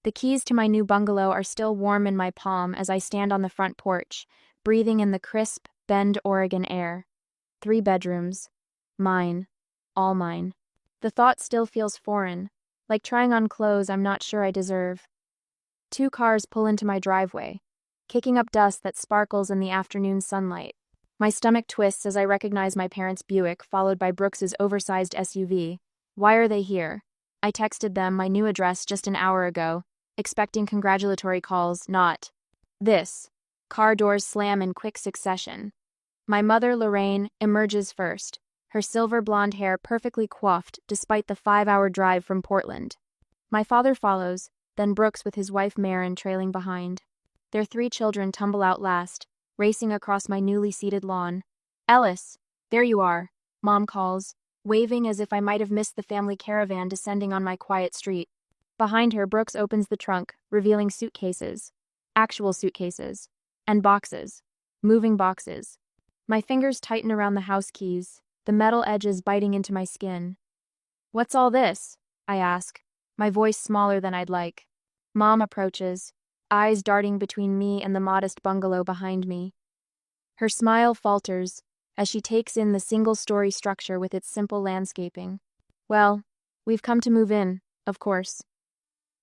The keys to my new bungalow are still warm in my palm as I stand on the front porch, breathing in the crisp, Bend, Oregon air. 3 bedrooms. Mine. All mine. The thought still feels foreign, like trying on clothes I'm not sure I deserve. 2 cars pull into my driveway, kicking up dust that sparkles in the afternoon sunlight. My stomach twists as I recognize my parents' Buick, followed by Brooks's oversized SUV. Why are they here? I texted them my new address just an hour ago, expecting congratulatory calls, not this. Car doors slam in quick succession. My mother, Lorraine, emerges first, her silver blonde hair perfectly coiffed despite the 5-hour drive from Portland. My father follows, then Brooks with his wife Maren trailing behind. Their 3 children tumble out last, racing across my newly seeded lawn. Ellis, there you are, Mom calls, waving as if I might have missed the family caravan descending on my quiet street. Behind her, Brooks opens the trunk, revealing suitcases. Actual suitcases. And boxes. Moving boxes. My fingers tighten around the house keys, the metal edges biting into my skin. What's all this? I ask, my voice smaller than I'd like. Mom approaches, eyes darting between me and the modest bungalow behind me. Her smile falters as she takes in the single-story structure with its simple landscaping. Well, we've come to move in, of course.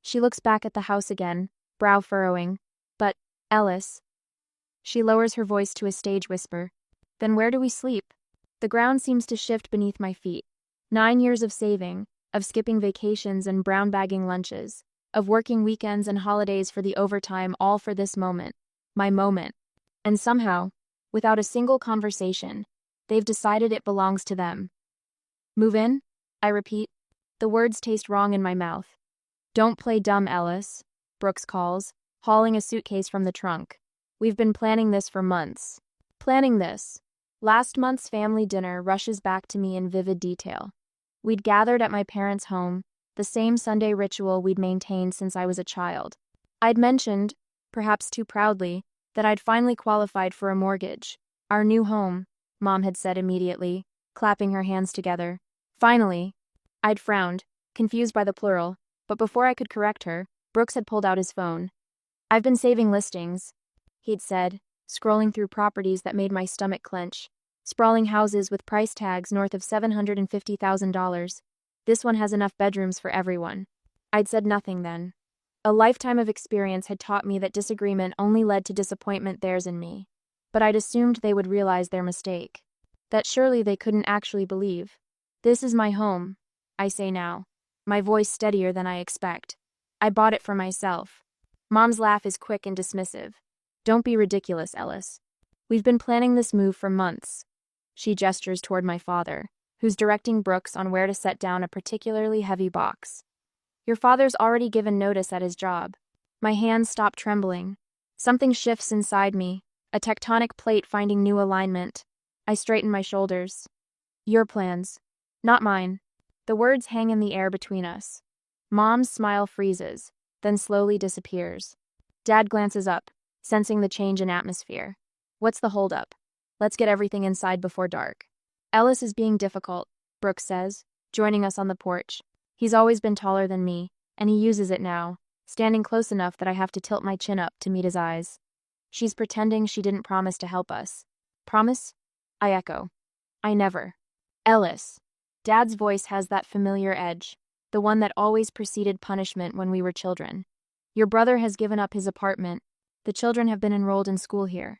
She looks back at the house again, brow furrowing. But, Ellis. She lowers her voice to a stage whisper. Then where do we sleep? The ground seems to shift beneath my feet. 9 years of saving, of skipping vacations and brown bagging lunches, of working weekends and holidays for the overtime, all for this moment. My moment. And somehow, without a single conversation, they've decided it belongs to them. Move in? I repeat. The words taste wrong in my mouth. Don't play dumb, Ellis, Brooks calls, hauling a suitcase from the trunk. We've been planning this for months. Planning this. Last month's family dinner rushes back to me in vivid detail. We'd gathered at my parents' home, the same Sunday ritual we'd maintained since I was a child. I'd mentioned, perhaps too proudly, that I'd finally qualified for a mortgage. Our new home, Mom had said immediately, clapping her hands together. Finally. I'd frowned, confused by the plural, but before I could correct her, Brooks had pulled out his phone. I've been saving listings, he'd said, scrolling through properties that made my stomach clench. Sprawling houses with price tags north of $750,000. This one has enough bedrooms for everyone. I'd said nothing then. A lifetime of experience had taught me that disagreement only led to disappointment, theirs and me. But I'd assumed they would realize their mistake. That surely they couldn't actually believe. This is my home, I say now, my voice steadier than I expect. I bought it for myself. Mom's laugh is quick and dismissive. Don't be ridiculous, Ellis. We've been planning this move for months. She gestures toward my father, who's directing Brooks on where to set down a particularly heavy box. Your father's already given notice at his job. My hands stop trembling. Something shifts inside me, a tectonic plate finding new alignment. I straighten my shoulders. Your plans, not mine. The words hang in the air between us. Mom's smile freezes, then slowly disappears. Dad glances up, sensing the change in atmosphere. What's the holdup? Let's get everything inside before dark. Ellis is being difficult, Brooks says, joining us on the porch. He's always been taller than me, and he uses it now, standing close enough that I have to tilt my chin up to meet his eyes. She's pretending she didn't promise to help us. Promise? I echo. I never. Ellis. Dad's voice has that familiar edge, the one that always preceded punishment when we were children. Your brother has given up his apartment. The children have been enrolled in school here.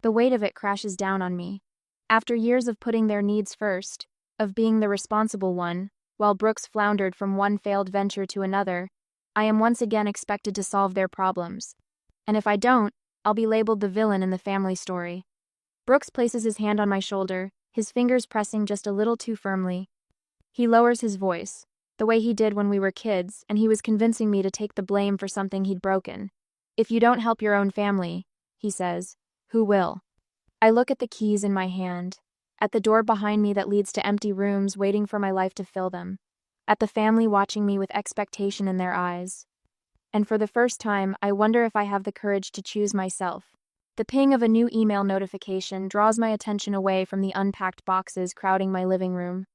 The weight of it crashes down on me. After years of putting their needs first, of being the responsible one, while Brooks floundered from one failed venture to another, I am once again expected to solve their problems. And if I don't, I'll be labeled the villain in the family story. Brooks places his hand on my shoulder, his fingers pressing just a little too firmly. He lowers his voice, the way he did when we were kids, and he was convincing me to take the blame for something he'd broken. If you don't help your own family, he says, who will? I look at the keys in my hand, at the door behind me that leads to empty rooms waiting for my life to fill them, at the family watching me with expectation in their eyes. And for the first time, I wonder if I have the courage to choose myself. The ping of a new email notification draws my attention away from the unpacked boxes crowding my living room.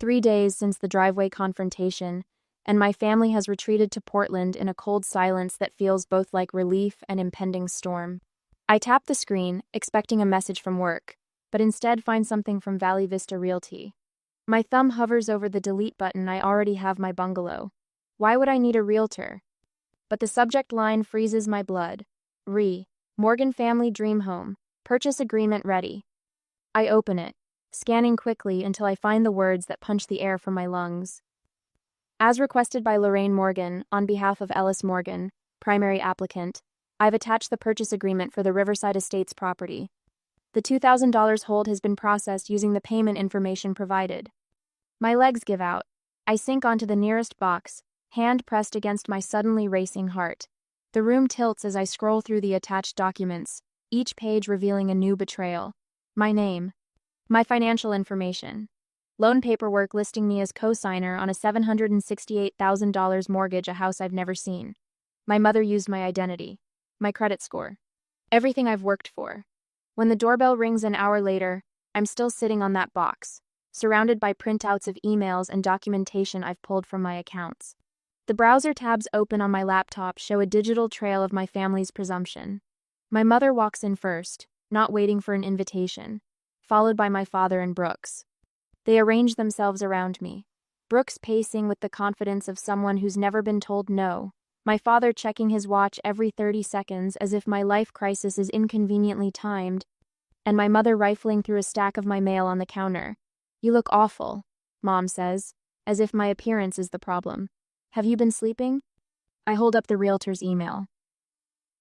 3 days since the driveway confrontation, and my family has retreated to Portland in a cold silence that feels both like relief and impending storm. I tap the screen, expecting a message from work, but instead find something from Valley Vista Realty. My thumb hovers over the delete button. I already have my bungalow. Why would I need a realtor? But the subject line freezes my blood. Morgan Family Dream Home. Purchase agreement ready. I open it, scanning quickly until I find the words that punch the air from my lungs. As requested by Lorraine Morgan, on behalf of Ellis Morgan, primary applicant, I've attached the purchase agreement for the Riverside Estates property. The $2,000 hold has been processed using the payment information provided. My legs give out. I sink onto the nearest box, hand pressed against my suddenly racing heart. The room tilts as I scroll through the attached documents, each page revealing a new betrayal. My name. My financial information. Loan paperwork listing me as co-signer on a $768,000 mortgage, a house I've never seen. My mother used my identity. My credit score. Everything I've worked for. When the doorbell rings an hour later, I'm still sitting on that box, surrounded by printouts of emails and documentation I've pulled from my accounts. The browser tabs open on my laptop show a digital trail of my family's presumption. My mother walks in first, not waiting for an invitation, followed by my father and Brooks. They arrange themselves around me, Brooks pacing with the confidence of someone who's never been told no, my father checking his watch every 30 seconds as if my life crisis is inconveniently timed, and my mother rifling through a stack of my mail on the counter. You look awful, Mom says, as if my appearance is the problem. Have you been sleeping? I hold up the realtor's email.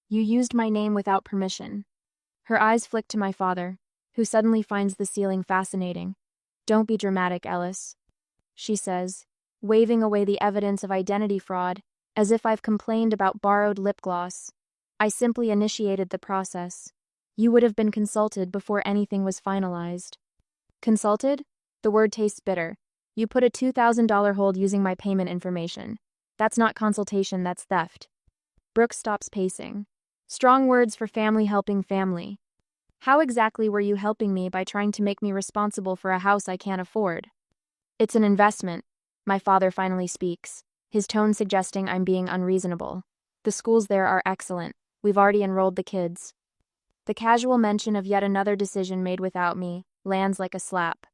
You used my name without permission. Her eyes flick to my father, who suddenly finds the ceiling fascinating. Don't be dramatic, Ellis, she says, waving away the evidence of identity fraud, as if I've complained about borrowed lip gloss. I simply initiated the process. You would have been consulted before anything was finalized. Consulted? The word tastes bitter. You put a $2,000 hold using my payment information. That's not consultation, that's theft. Brooks stops pacing. Strong words for family helping family. How exactly were you helping me by trying to make me responsible for a house I can't afford? It's an investment, my father finally speaks, his tone suggesting I'm being unreasonable. The schools there are excellent. We've already enrolled the kids. The casual mention of yet another decision made without me lands like a slap.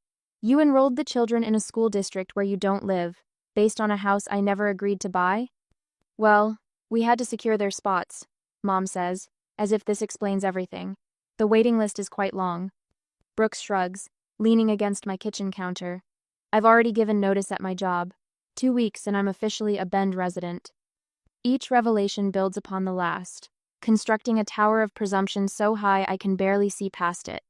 You enrolled the children in a school district where you don't live, based on a house I never agreed to buy? Well, we had to secure their spots, Mom says, as if this explains everything. The waiting list is quite long. Brooks shrugs, leaning against my kitchen counter. I've already given notice at my job. 2 weeks and I'm officially a Bend resident. Each revelation builds upon the last, constructing a tower of presumption so high I can barely see past it.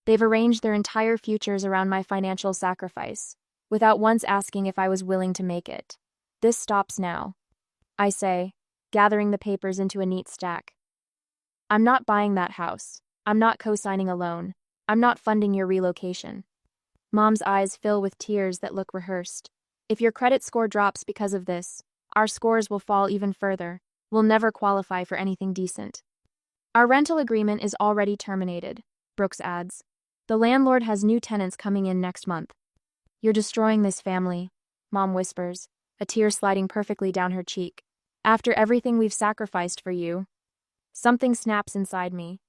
They've arranged their entire futures around my financial sacrifice, without once asking if I was willing to make it. This stops now, I say, gathering the papers into a neat stack. I'm not buying that house. I'm not co-signing a loan. I'm not funding your relocation. Mom's eyes fill with tears that look rehearsed. If your credit score drops because of this, our scores will fall even further. We'll never qualify for anything decent. Our rental agreement is already terminated, Brooks adds. The landlord has new tenants coming in next month. You're destroying this family, Mom whispers, a tear sliding perfectly down her cheek. After everything we've sacrificed for you. Something snaps inside me.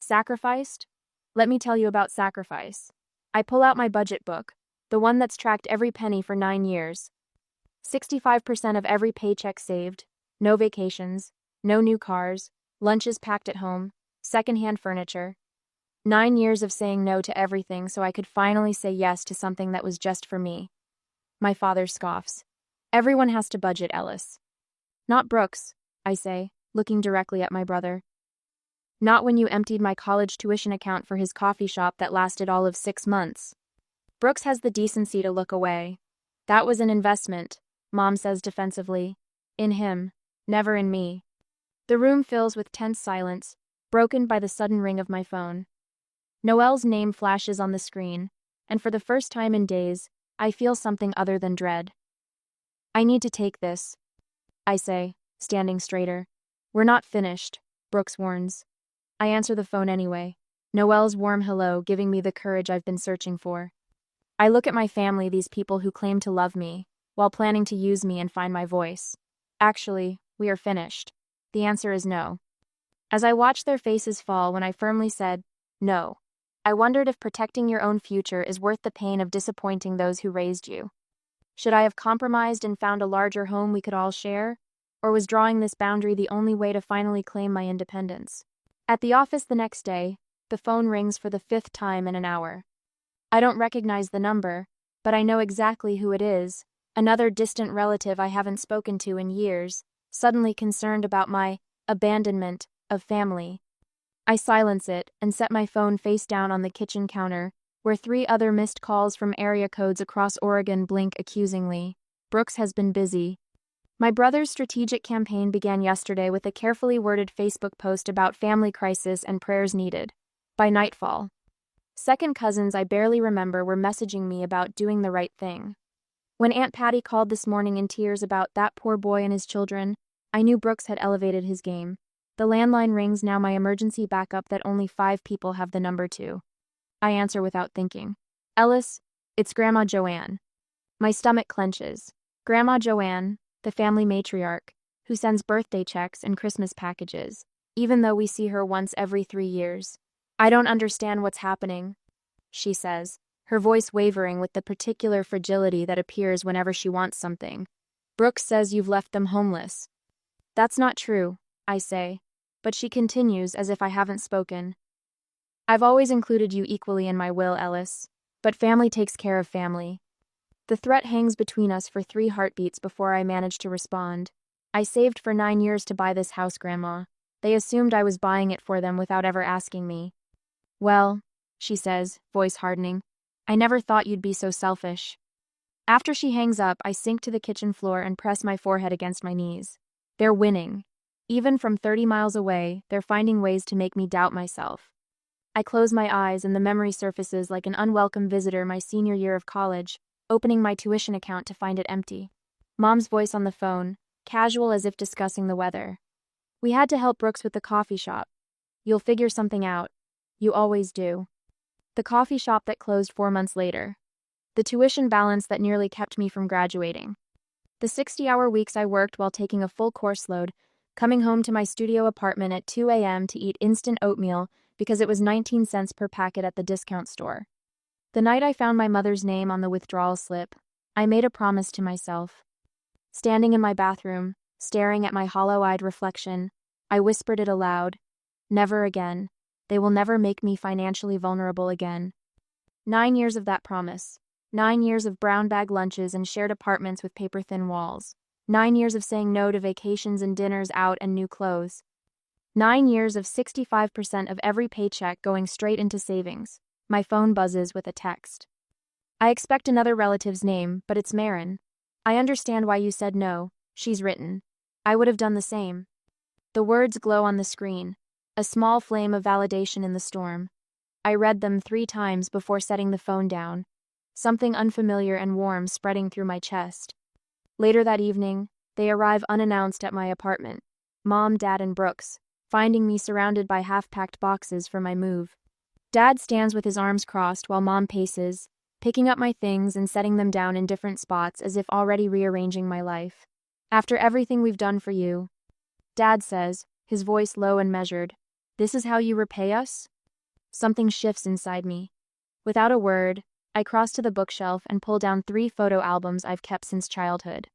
Sacrificed? Let me tell you about sacrifice. I pull out my budget book, the one that's tracked every penny for 9 years. 65% of every paycheck saved, no vacations, no new cars, lunches packed at home, secondhand furniture. 9 years of saying no to everything so I could finally say yes to something that was just for me. My father scoffs. Everyone has to budget, Ellis. Not Brooks, I say, looking directly at my brother. Not when you emptied my college tuition account for his coffee shop that lasted all of 6 months. Brooks has the decency to look away. That was an investment, Mom says defensively. In him, never in me. The room fills with tense silence, broken by the sudden ring of my phone. Noelle's name flashes on the screen, and for the first time in days, I feel something other than dread. I need to take this, I say, standing straighter. We're not finished, Brooks warns. I answer the phone anyway, Noelle's warm hello giving me the courage I've been searching for. I look at my family, these people who claim to love me, while planning to use me and find my voice. Actually, we are finished. The answer is no. As I watched their faces fall when I firmly said, no, I wondered if protecting your own future is worth the pain of disappointing those who raised you. Should I have compromised and found a larger home we could all share? Or was drawing this boundary the only way to finally claim my independence? At the office the next day, the phone rings for the 5th time in an hour. I don't recognize the number, but I know exactly who it is, another distant relative I haven't spoken to in years, suddenly concerned about my abandonment of family. I silence it and set my phone face down on the kitchen counter, where 3 other missed calls from area codes across Oregon blink accusingly. Brooks has been busy. My brother's strategic campaign began yesterday with a carefully worded Facebook post about family crisis and prayers needed. By nightfall, second cousins I barely remember were messaging me about doing the right thing. When Aunt Patty called this morning in tears about that poor boy and his children, I knew Brooks had elevated his game. The landline rings now, my emergency backup that only 5 people have the number to. I answer without thinking. Ellis, it's Grandma Joanne. My stomach clenches. Grandma Joanne, the family matriarch, who sends birthday checks and Christmas packages, even though we see her once every 3 years. I don't understand what's happening, she says, her voice wavering with the particular fragility that appears whenever she wants something. Brooks says you've left them homeless. That's not true, I say, but she continues as if I haven't spoken. I've always included you equally in my will, Ellis, but family takes care of family. The threat hangs between us for 3 heartbeats before I manage to respond. I saved for 9 years to buy this house, Grandma. They assumed I was buying it for them without ever asking me. Well, she says, voice hardening, I never thought you'd be so selfish. After she hangs up, I sink to the kitchen floor and press my forehead against my knees. They're winning. Even from 30 miles away, they're finding ways to make me doubt myself. I close my eyes and the memory surfaces like an unwelcome visitor my senior year of college, opening my tuition account to find it empty. Mom's voice on the phone, casual as if discussing the weather. We had to help Brooks with the coffee shop. You'll figure something out. You always do. The coffee shop that closed 4 months later. The tuition balance that nearly kept me from graduating. The 60-hour weeks I worked while taking a full course load, coming home to my studio apartment at 2 a.m. to eat instant oatmeal because it was 19 cents per packet at the discount store. The night I found my mother's name on the withdrawal slip, I made a promise to myself. Standing in my bathroom, staring at my hollow-eyed reflection, I whispered it aloud. Never again. They will never make me financially vulnerable again. 9 years of that promise. 9 years of brown bag lunches and shared apartments with paper-thin walls. 9 years of saying no to vacations and dinners out and new clothes. 9 years of 65% of every paycheck going straight into savings. My phone buzzes with a text. I expect another relative's name, but it's Marin. I understand why you said no, she's written. I would have done the same. The words glow on the screen, a small flame of validation in the storm. I read them 3 times before setting the phone down, something unfamiliar and warm spreading through my chest. Later that evening, they arrive unannounced at my apartment, Mom, Dad, and Brooks, finding me surrounded by half-packed boxes for my move. Dad stands with his arms crossed while Mom paces, picking up my things and setting them down in different spots as if already rearranging my life. After everything we've done for you, Dad says, his voice low and measured, this is how you repay us? Something shifts inside me. Without a word, I cross to the bookshelf and pull down 3 photo albums I've kept since childhood.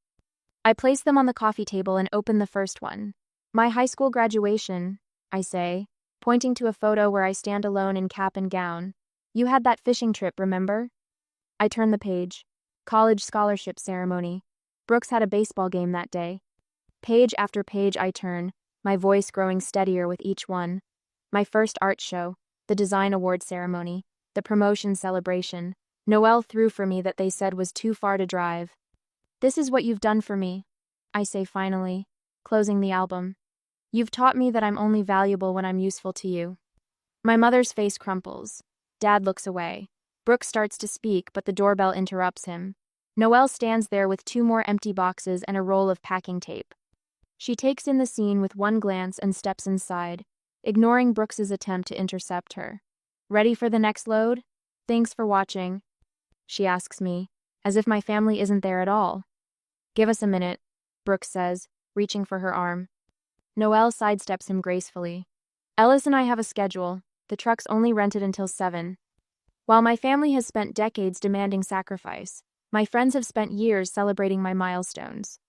I place them on the coffee table and open the first one. My high school graduation, I say, pointing to a photo where I stand alone in cap and gown. You had that fishing trip, remember? I turn the page. College scholarship ceremony. Brooks had a baseball game that day. Page after page I turn, my voice growing steadier with each one. My first art show, the design award ceremony, the promotion celebration. Noelle threw for me that they said was too far to drive. This is what you've done for me, I say finally, closing the album. You've taught me that I'm only valuable when I'm useful to you. My mother's face crumples. Dad looks away. Brooks starts to speak, but the doorbell interrupts him. Noelle stands there with 2 more empty boxes and a roll of packing tape. She takes in the scene with one glance and steps inside, ignoring Brooks's attempt to intercept her. Ready for the next load? Thanks for watching, she asks me, as if my family isn't there at all. Give us a minute, Brooks says, reaching for her arm. Noelle sidesteps him gracefully. Ellis and I have a schedule. The truck's only rented until 7. While my family has spent decades demanding sacrifice, my friends have spent years celebrating my milestones.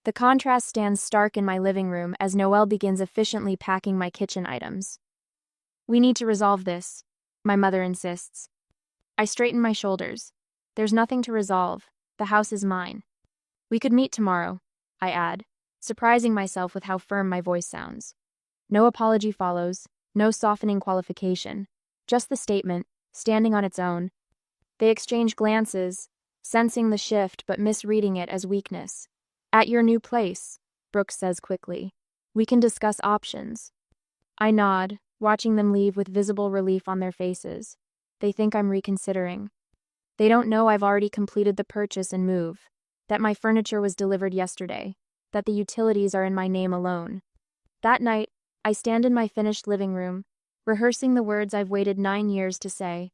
The contrast stands stark in my living room as Noelle begins efficiently packing my kitchen items. We need to resolve this, my mother insists. I straighten my shoulders. There's nothing to resolve. The house is mine. We could meet tomorrow, I add, surprising myself with how firm my voice sounds. No apology follows, no softening qualification, just the statement, standing on its own. They exchange glances, sensing the shift but misreading it as weakness. At your new place, Brooks says quickly. We can discuss options. I nod, watching them leave with visible relief on their faces. They think I'm reconsidering. They don't know I've already completed the purchase and move, that my furniture was delivered yesterday, that the utilities are in my name alone. That night, I stand in my finished living room, rehearsing the words I've waited 9 years to say.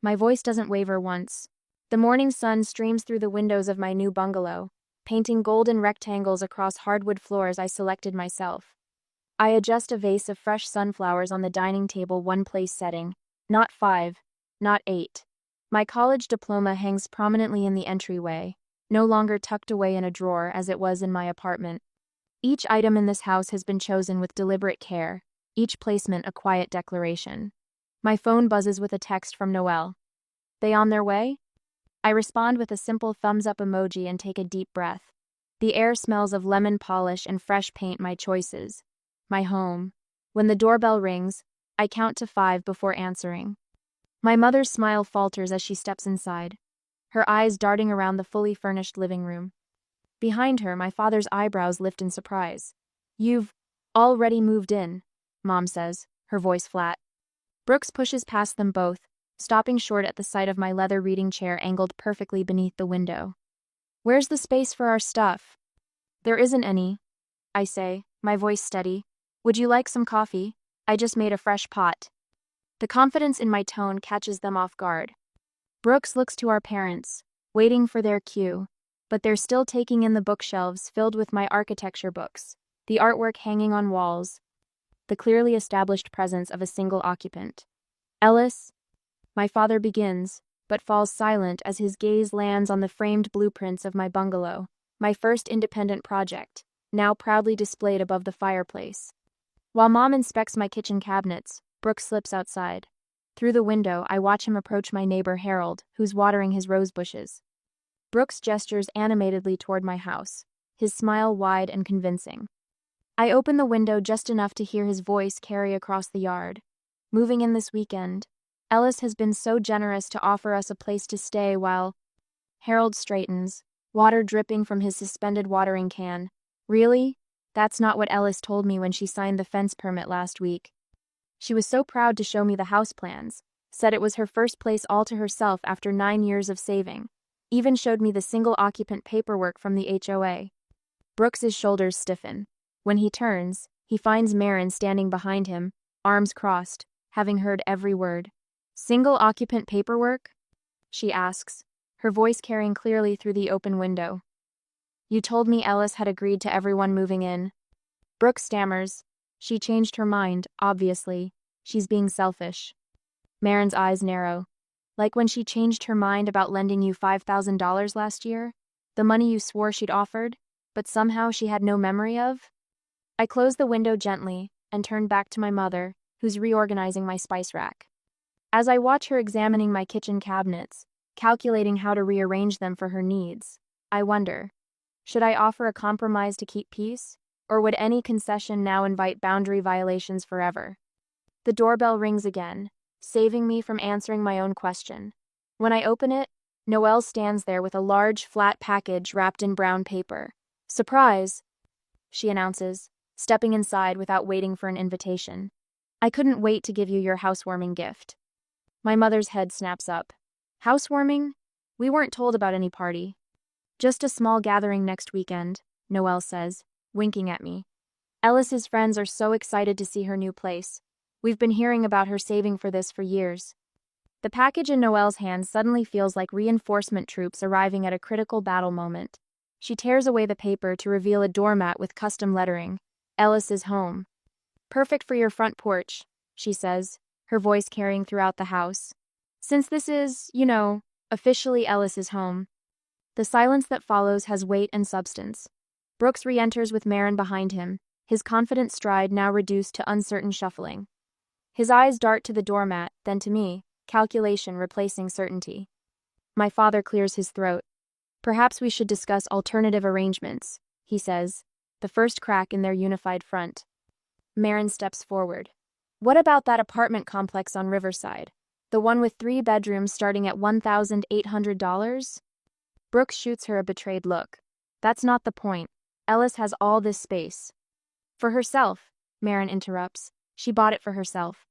My voice doesn't waver once. The morning sun streams through the windows of my new bungalow, painting golden rectangles across hardwood floors I selected myself. I adjust a vase of fresh sunflowers on the dining table, one place setting, not 5, not 8. My college diploma hangs prominently in the entryway, no longer tucked away in a drawer as it was in my apartment. Each item in this house has been chosen with deliberate care, each placement a quiet declaration. My phone buzzes with a text from Noelle. They on their way? I respond with a simple thumbs-up emoji and take a deep breath. The air smells of lemon polish and fresh paint, my choices. My home. When the doorbell rings, I count to 5 before answering. My mother's smile falters as she steps inside, her eyes darting around the fully furnished living room. Behind her, my father's eyebrows lift in surprise. You've already moved in, Mom says, her voice flat. Brooks pushes past them both, stopping short at the sight of my leather reading chair angled perfectly beneath the window. Where's the space for our stuff? There isn't any, I say, my voice steady. Would you like some coffee? I just made a fresh pot. The confidence in my tone catches them off guard. Brooks looks to our parents, waiting for their cue, but they're still taking in the bookshelves filled with my architecture books, the artwork hanging on walls, the clearly established presence of a single occupant. Ellis, my father begins, but falls silent as his gaze lands on the framed blueprints of my bungalow, my first independent project, now proudly displayed above the fireplace. While Mom inspects my kitchen cabinets, Brooks slips outside. Through the window, I watch him approach my neighbor Harold, who's watering his rose bushes. Brooks gestures animatedly toward my house, his smile wide and convincing. I open the window just enough to hear his voice carry across the yard. Moving in this weekend, Ellis has been so generous to offer us a place to stay while... Harold straightens, water dripping from his suspended watering can. Really? That's not what Ellis told me when she signed the fence permit last week. She was so proud to show me the house plans, said it was her first place all to herself after 9 years of saving, even showed me the single occupant paperwork from the HOA. Brooks's shoulders stiffen. When he turns, he finds Marin standing behind him, arms crossed, having heard every word. Single occupant paperwork? She asks, her voice carrying clearly through the open window. You told me Ellis had agreed to everyone moving in. Brooks stammers. She changed her mind, obviously. She's being selfish. Marin's eyes narrow. Like when she changed her mind about lending you $5,000 last year? The money you swore she'd offered, but somehow she had no memory of? I close the window gently and turn back to my mother, who's reorganizing my spice rack. As I watch her examining my kitchen cabinets, calculating how to rearrange them for her needs, I wonder, should I offer a compromise to keep peace? Or would any concession now invite boundary violations forever? The doorbell rings again, saving me from answering my own question. When I open it, Noelle stands there with a large, flat package wrapped in brown paper. Surprise, she announces, stepping inside without waiting for an invitation. I couldn't wait to give you your housewarming gift. My mother's head snaps up. Housewarming? We weren't told about any party. Just a small gathering next weekend, Noelle says, winking at me. Ellis's friends are so excited to see her new place. We've been hearing about her saving for this for years. The package in Noelle's hand suddenly feels like reinforcement troops arriving at a critical battle moment. She tears away the paper to reveal a doormat with custom lettering. Ellis's home. Perfect for your front porch, she says, her voice carrying throughout the house. Since this is, officially Ellis's home. The silence that follows has weight and substance. Brooks re-enters with Marin behind him, his confident stride now reduced to uncertain shuffling. His eyes dart to the doormat, then to me, calculation replacing certainty. My father clears his throat. Perhaps we should discuss alternative arrangements, he says, the first crack in their unified front. Marin steps forward. What about that apartment complex on Riverside? The one with 3 bedrooms starting at $1,800? Brooks shoots her a betrayed look. That's not the point. Ellis has all this space. For herself, Marin interrupts. She bought it for herself.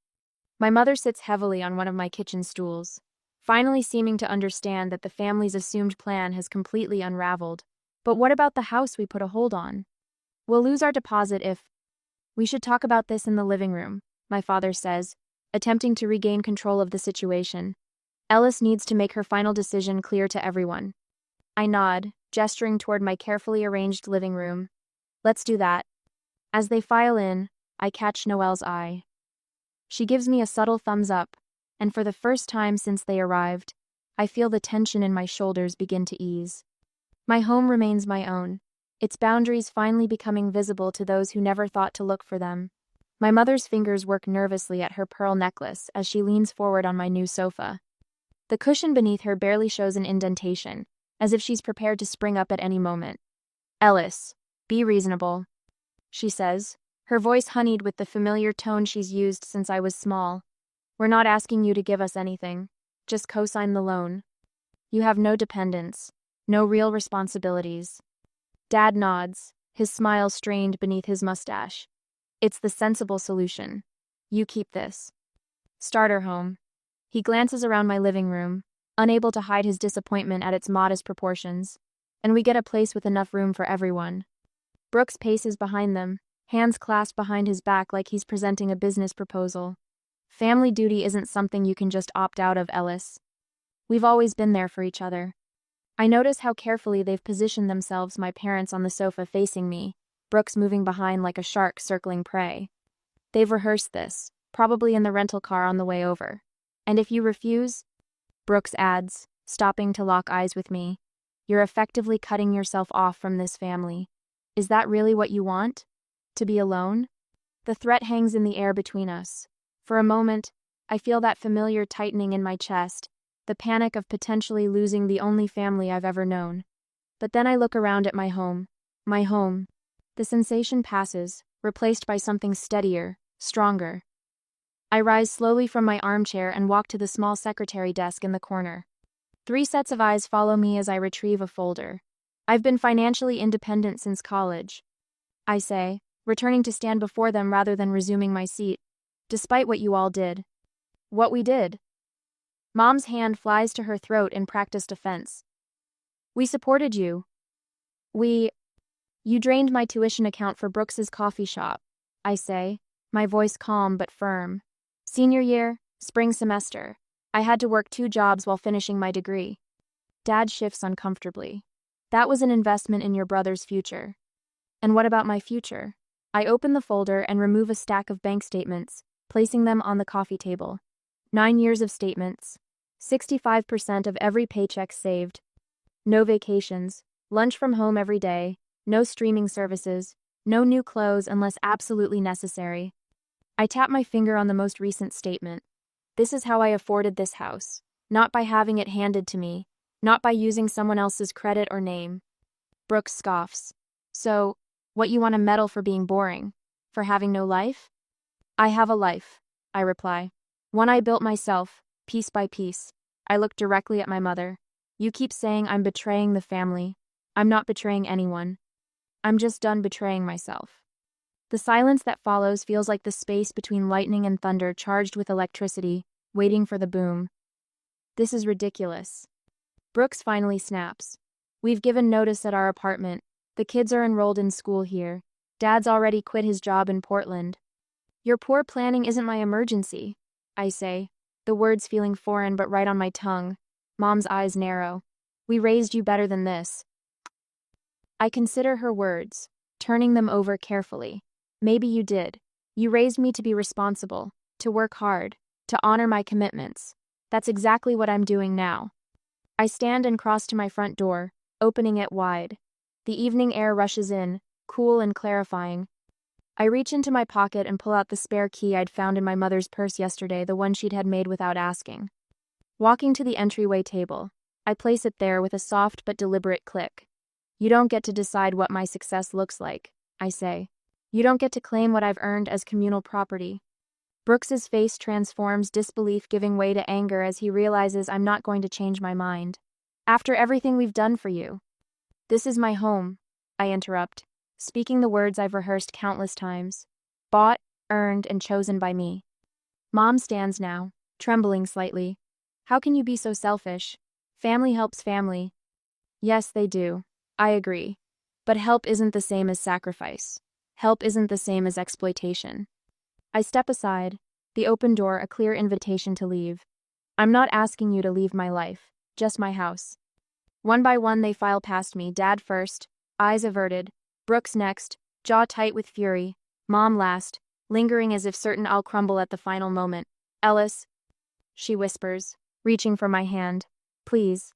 My mother sits heavily on one of my kitchen stools, finally seeming to understand that the family's assumed plan has completely unraveled. But what about the house we put a hold on? We'll lose our deposit if... We should talk about this in the living room, my father says, attempting to regain control of the situation. Ellis needs to make her final decision clear to everyone. I nod, gesturing toward my carefully arranged living room. Let's do that. As they file in, I catch Noelle's eye. She gives me a subtle thumbs up, and for the first time since they arrived, I feel the tension in my shoulders begin to ease. My home remains my own, its boundaries finally becoming visible to those who never thought to look for them. My mother's fingers work nervously at her pearl necklace as she leans forward on my new sofa. The cushion beneath her barely shows an indentation, as if she's prepared to spring up at any moment. Ellis, be reasonable, she says, her voice honeyed with the familiar tone she's used since I was small. We're not asking you to give us anything, just co-sign the loan. You have no dependents, no real responsibilities. Dad nods, his smile strained beneath his mustache. It's the sensible solution. You keep this. Starter home. He glances around my living room, unable to hide his disappointment at its modest proportions, and we get a place with enough room for everyone. Brooks paces behind them, hands clasped behind his back like he's presenting a business proposal. Family duty isn't something you can just opt out of, Ellis. We've always been there for each other. I notice how carefully they've positioned themselves, my parents on the sofa facing me, Brooks moving behind like a shark circling prey. They've rehearsed this, probably in the rental car on the way over. And if you refuse, Brooks adds, stopping to lock eyes with me, you're effectively cutting yourself off from this family. Is that really what you want? To be alone? The threat hangs in the air between us. For a moment, I feel that familiar tightening in my chest, the panic of potentially losing the only family I've ever known. But then I look around at my home. My home. The sensation passes, replaced by something steadier, stronger. I rise slowly from my armchair and walk to the small secretary desk in the corner. 3 sets of eyes follow me as I retrieve a folder. I've been financially independent since college, I say, returning to stand before them rather than resuming my seat, despite what you all did. What we did. Mom's hand flies to her throat in practiced offense. We supported you. You drained my tuition account for Brooks's coffee shop, I say, my voice calm but firm. Senior year, spring semester, I had to work 2 jobs while finishing my degree. Dad shifts uncomfortably. That was an investment in your brother's future. And what about my future? I open the folder and remove a stack of bank statements, placing them on the coffee table. 9 years of statements. 65% of every paycheck saved. No vacations, lunch from home every day, no streaming services, no new clothes unless absolutely necessary. I tap my finger on the most recent statement. This is how I afforded this house, not by having it handed to me, not by using someone else's credit or name. Brooks scoffs. So, what, you want a medal for being boring? For having no life? I have a life, I reply. One I built myself, piece by piece. I look directly at my mother. You keep saying I'm betraying the family. I'm not betraying anyone. I'm just done betraying myself. The silence that follows feels like the space between lightning and thunder charged with electricity, waiting for the boom. This is ridiculous. Brooks finally snaps. We've given notice at our apartment. The kids are enrolled in school here. Dad's already quit his job in Portland. Your poor planning isn't my emergency, I say, the words feeling foreign but right on my tongue. Mom's eyes narrow. We raised you better than this. I consider her words, turning them over carefully. Maybe you did. You raised me to be responsible, to work hard, to honor my commitments. That's exactly what I'm doing now. I stand and cross to my front door, opening it wide. The evening air rushes in, cool and clarifying. I reach into my pocket and pull out the spare key I'd found in my mother's purse yesterday, the one she'd had made without asking. Walking to the entryway table, I place it there with a soft but deliberate click. You don't get to decide what my success looks like, I say. You don't get to claim what I've earned as communal property. Brooks's face transforms, disbelief giving way to anger as he realizes I'm not going to change my mind. After everything we've done for you. This is my home, I interrupt, speaking the words I've rehearsed countless times. Bought, earned, and chosen by me. Mom stands now, trembling slightly. How can you be so selfish? Family helps family. Yes, they do. I agree. But help isn't the same as sacrifice. Help isn't the same as exploitation. I step aside, the open door a clear invitation to leave. I'm not asking you to leave my life, just my house. One by one they file past me, Dad first, eyes averted, Brooks next, jaw tight with fury, Mom last, lingering as if certain I'll crumble at the final moment. Ellis, she whispers, reaching for my hand. Please.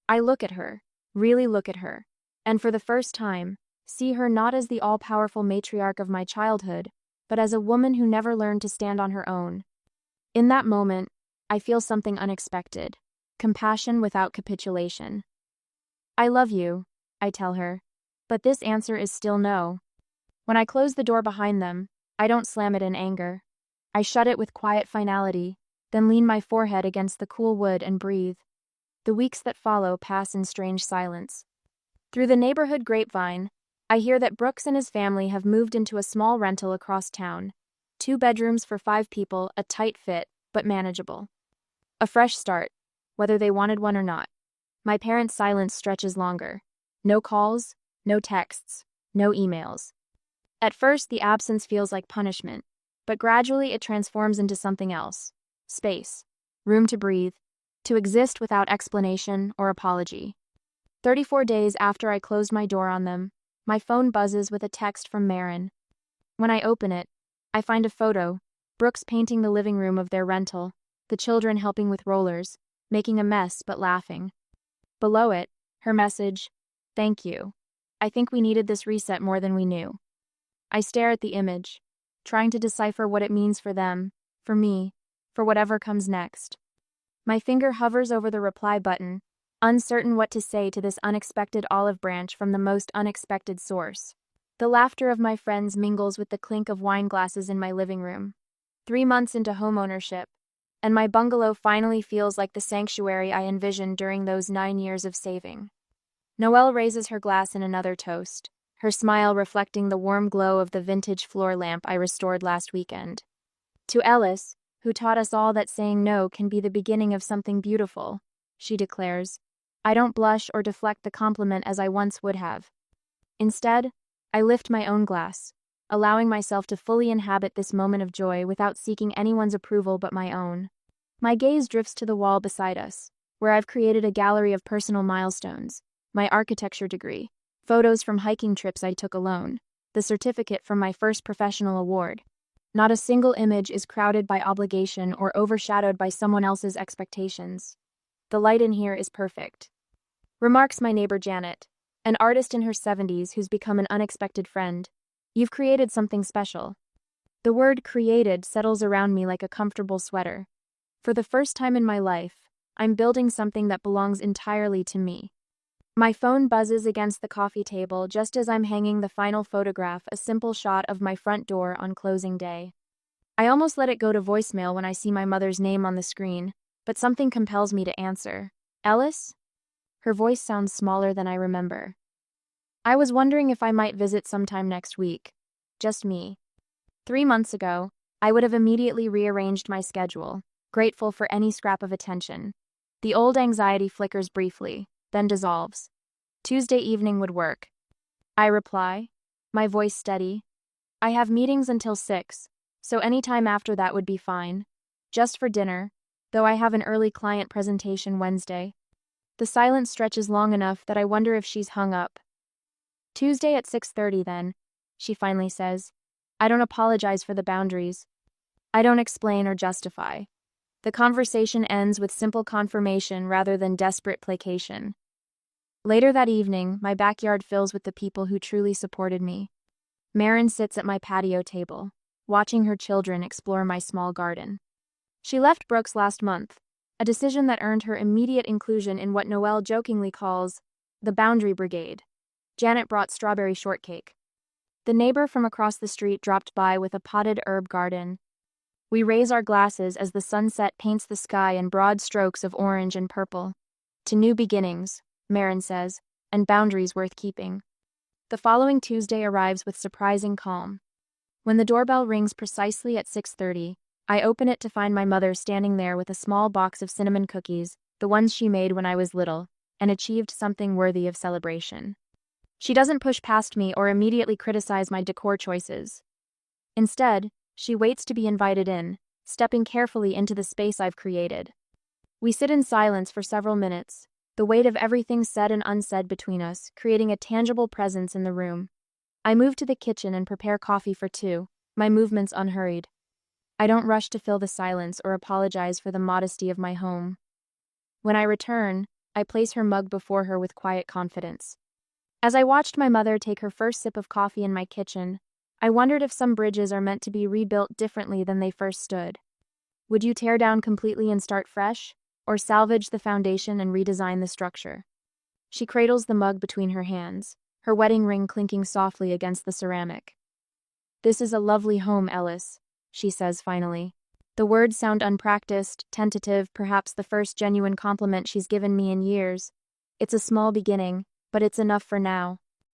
I look at her, really look at her, and for the first time, see her not as the all-powerful matriarch of my childhood, but as a woman who never learned to stand on her own. In that moment, I feel something unexpected, compassion without capitulation. I love you, I tell her, but this answer is still no. When I close the door behind them, I don't slam it in anger. I shut it with quiet finality, then lean my forehead against the cool wood and breathe. The weeks that follow pass in strange silence. Through the neighborhood grapevine, I hear that Brooks and his family have moved into a small rental across town. 2 bedrooms for 5 people, a tight fit, but manageable. A fresh start, whether they wanted one or not. My parents' silence stretches longer. No calls, no texts, no emails. At first, the absence feels like punishment, but gradually it transforms into something else. Space. Room to breathe. To exist without explanation or apology. 34 days after I closed my door on them, my phone buzzes with a text from Marin. When I open it, I find a photo, Brooks painting the living room of their rental, the children helping with rollers, making a mess but laughing. Below it, her message, "Thank you. I think we needed this reset more than we knew." I stare at the image, trying to decipher what it means for them, for me, for whatever comes next. My finger hovers over the reply button, uncertain what to say to this unexpected olive branch from the most unexpected source. The laughter of my friends mingles with the clink of wine glasses in my living room. 3 months into homeownership, and my bungalow finally feels like the sanctuary I envisioned during those 9 years of saving. Noelle raises her glass in another toast, her smile reflecting the warm glow of the vintage floor lamp I restored last weekend. To Ellis, who taught us all that saying no can be the beginning of something beautiful, she declares, I don't blush or deflect the compliment as I once would have. Instead, I lift my own glass, allowing myself to fully inhabit this moment of joy without seeking anyone's approval but my own. My gaze drifts to the wall beside us, where I've created a gallery of personal milestones, my architecture degree, photos from hiking trips I took alone, the certificate from my first professional award. Not a single image is crowded by obligation or overshadowed by someone else's expectations. The light in here is perfect. Remarks my neighbor Janet, an artist in her 70s who's become an unexpected friend. You've created something special. The word created settles around me like a comfortable sweater. For the first time in my life, I'm building something that belongs entirely to me. My phone buzzes against the coffee table just as I'm hanging the final photograph, a simple shot of my front door on closing day. I almost let it go to voicemail when I see my mother's name on the screen, but something compels me to answer. Ellis? Her voice sounds smaller than I remember. I was wondering if I might visit sometime next week. Just me. 3 months ago, I would have immediately rearranged my schedule, grateful for any scrap of attention. The old anxiety flickers briefly, then dissolves. Tuesday evening would work. I reply, my voice steady. I have meetings until 6, so any time after that would be fine. Just for dinner, though I have an early client presentation Wednesday. The silence stretches long enough that I wonder if she's hung up. Tuesday at 6:30 then, she finally says. I don't apologize for the boundaries. I don't explain or justify. The conversation ends with simple confirmation rather than desperate placation. Later that evening, my backyard fills with the people who truly supported me. Marin sits at my patio table, watching her children explore my small garden. She left Brooks last month, a decision that earned her immediate inclusion in what Noelle jokingly calls the Boundary Brigade. Janet brought strawberry shortcake. The neighbor from across the street dropped by with a potted herb garden. We raise our glasses as the sunset paints the sky in broad strokes of orange and purple. To new beginnings, Marin says, and boundaries worth keeping. The following Tuesday arrives with surprising calm. When the doorbell rings precisely at 6:30, I open it to find my mother standing there with a small box of cinnamon cookies, the ones she made when I was little, and achieved something worthy of celebration. She doesn't push past me or immediately criticize my decor choices. Instead, she waits to be invited in, stepping carefully into the space I've created. We sit in silence for several minutes, the weight of everything said and unsaid between us, creating a tangible presence in the room. I move to the kitchen and prepare coffee for two, my movements unhurried. I don't rush to fill the silence or apologize for the modesty of my home. When I return, I place her mug before her with quiet confidence. As I watched my mother take her first sip of coffee in my kitchen, I wondered if some bridges are meant to be rebuilt differently than they first stood. Would you tear down completely and start fresh, or salvage the foundation and redesign the structure? She cradles the mug between her hands, her wedding ring clinking softly against the ceramic. This is a lovely home, Ellis, she says finally. The words sound unpracticed, tentative, perhaps the first genuine compliment she's given me in years. It's a small beginning, but it's enough for now.